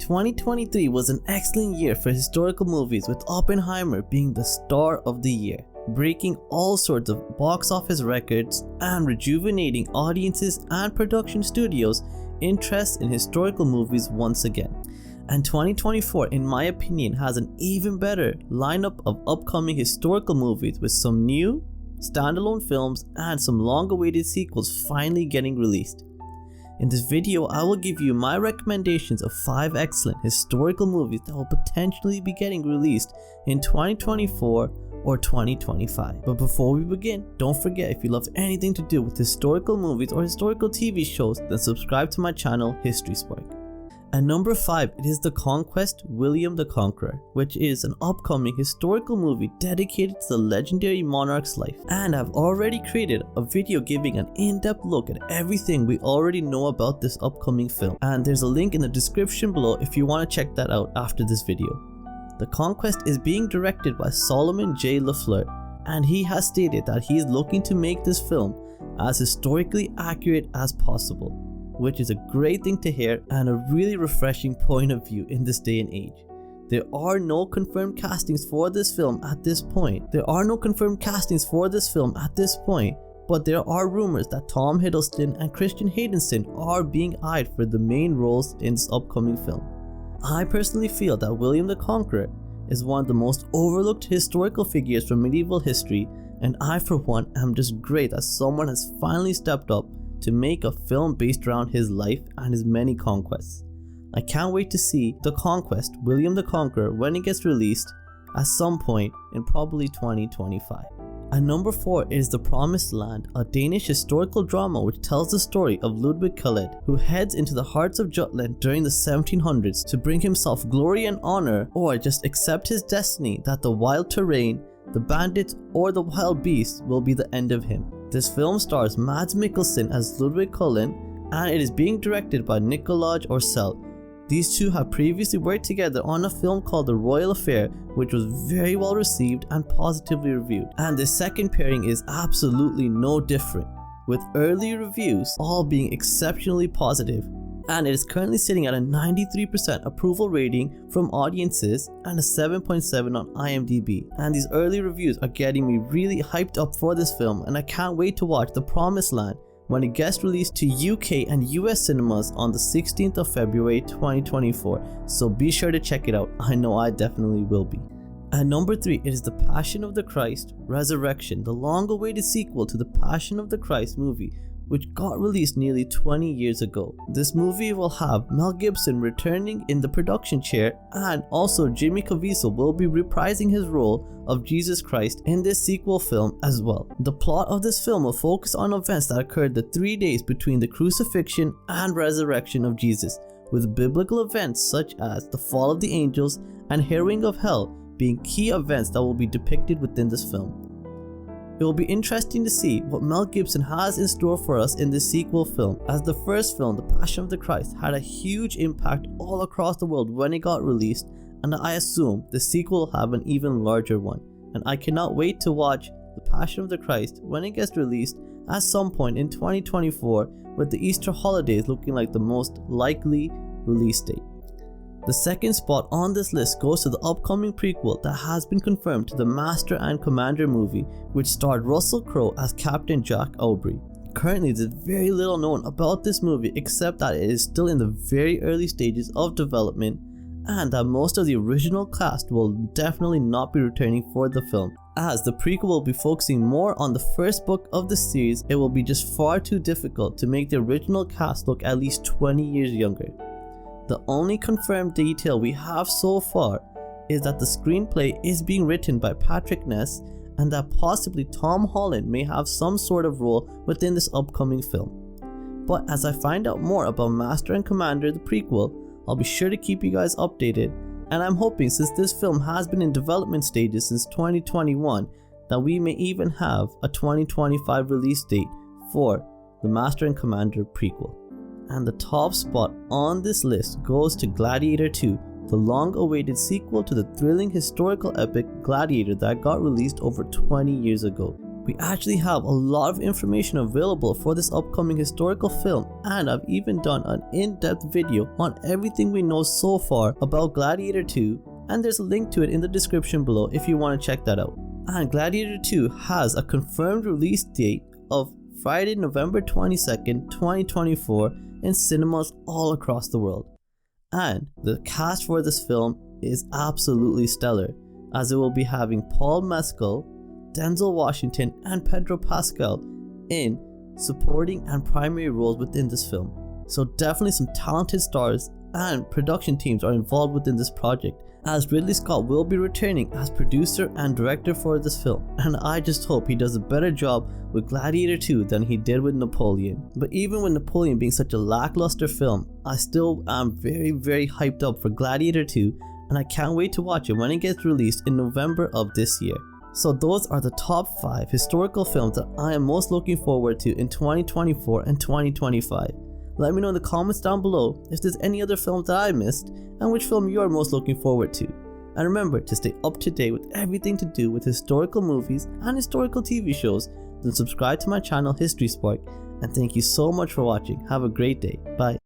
2023 was an excellent year for historical movies, with Oppenheimer being the star of the year, breaking all sorts of box office records and rejuvenating audiences and production studios' interest in historical movies once again. And 2024, in my opinion, has an even better lineup of upcoming historical movies, with some new standalone films and some long-awaited sequels finally getting released. In this video, I will give you my recommendations of 5 excellent historical movies that will potentially be getting released in 2024 or 2025. But before we begin, don't forget, if you love anything to do with historical movies or historical TV shows, then subscribe to my channel, History Spark. At number 5, it is The Conquest, William the Conqueror, which is an upcoming historical movie dedicated to the legendary monarch's life. And I've already created a video giving an in-depth look at everything we already know about this upcoming film. And there's a link in the description below if you want to check that out after this video. The Conquest is being directed by Solomon J. LaFleur, and he has stated that he is looking to make this film as historically accurate as possible, which is a great thing to hear and a really refreshing point of view in this day and age. There are no confirmed castings for this film at this point. But there are rumors that Tom Hiddleston and Christian Haydenson are being eyed for the main roles in this upcoming film. I personally feel that William the Conqueror is one of the most overlooked historical figures from medieval history, and I for one am just great that someone has finally stepped up to make a film based around his life and his many conquests. I can't wait to see The Conquest, William the Conqueror, when it gets released at some point in probably 2025. At number 4 is The Promised Land, a Danish historical drama which tells the story of Ludwig Khaled, who heads into the hearts of Jutland during the 1700s to bring himself glory and honor, or just accept his destiny that the wild terrain, the bandits, or the wild beasts will be the end of him. This film stars Mads Mikkelsen as Ludwig Cullen, and it is being directed by Nicolaj Orsell. These two have previously worked together on a film called The Royal Affair, which was very well received and positively reviewed. And the second pairing is absolutely no different, with early reviews all being exceptionally positive. And it is currently sitting at a 93% approval rating from audiences and a 7.7 on IMDb. And these early reviews are getting me really hyped up for this film, and I can't wait to watch The Promised Land when it gets released to UK and US cinemas on the 16th of February 2024. So be sure to check it out. I know I definitely will be. At number 3, it is The Passion of the Christ, Resurrection, the long-awaited sequel to the Passion of the Christ movie, which got released nearly 20 years ago. This movie will have Mel Gibson returning in the production chair, and also Jimmy Caviezel will be reprising his role of Jesus Christ in this sequel film as well. The plot of this film will focus on events that occurred the 3 days between the crucifixion and resurrection of Jesus, with biblical events such as the fall of the angels and harrowing of hell being key events that will be depicted within this film. It will be interesting to see what Mel Gibson has in store for us in this sequel film, as the first film, The Passion of the Christ, had a huge impact all across the world when it got released, and I assume the sequel will have an even larger one. And I cannot wait to watch The Passion of the Christ when it gets released at some point in 2024, with the Easter holidays looking like the most likely release date. The second spot on this list goes to the upcoming prequel that has been confirmed to the Master and Commander movie, which starred Russell Crowe as Captain Jack Aubrey. Currently, there's very little known about this movie except that it is still in the very early stages of development, and that most of the original cast will definitely not be returning for the film. As the prequel will be focusing more on the first book of the series, it will be just far too difficult to make the original cast look at least 20 years younger. The only confirmed detail we have so far is that the screenplay is being written by Patrick Ness, and that possibly Tom Holland may have some sort of role within this upcoming film. But as I find out more about Master and Commander, the prequel, I'll be sure to keep you guys updated, and I'm hoping, since this film has been in development stages since 2021, that we may even have a 2025 release date for the Master and Commander prequel. And the top spot on this list goes to Gladiator II, the long-awaited sequel to the thrilling historical epic Gladiator that got released over 20 years ago. We actually have a lot of information available for this upcoming historical film, and I've even done an in-depth video on everything we know so far about Gladiator II, and there's a link to it in the description below if you want to check that out. And Gladiator II has a confirmed release date of Friday, November 22nd, 2024 in cinemas all across the world. And the cast for this film is absolutely stellar, as it will be having Paul Mescal, Denzel Washington, and Pedro Pascal in supporting and primary roles within this film. So definitely some talented stars and production teams are involved within this project, as Ridley Scott will be returning as producer and director for this film, and I just hope he does a better job with Gladiator 2 than he did with Napoleon. But even with Napoleon being such a lackluster film, I still am very hyped up for Gladiator 2, and I can't wait to watch it when it gets released in November of this year. So those are the top 5 historical films that I am most looking forward to in 2024 and 2025. Let me know in the comments down below if there's any other films that I missed and which film you are most looking forward to. And remember to stay up to date with everything to do with historical movies and historical TV shows, then subscribe to my channel History Spark, and thank you so much for watching. Have a great day. Bye.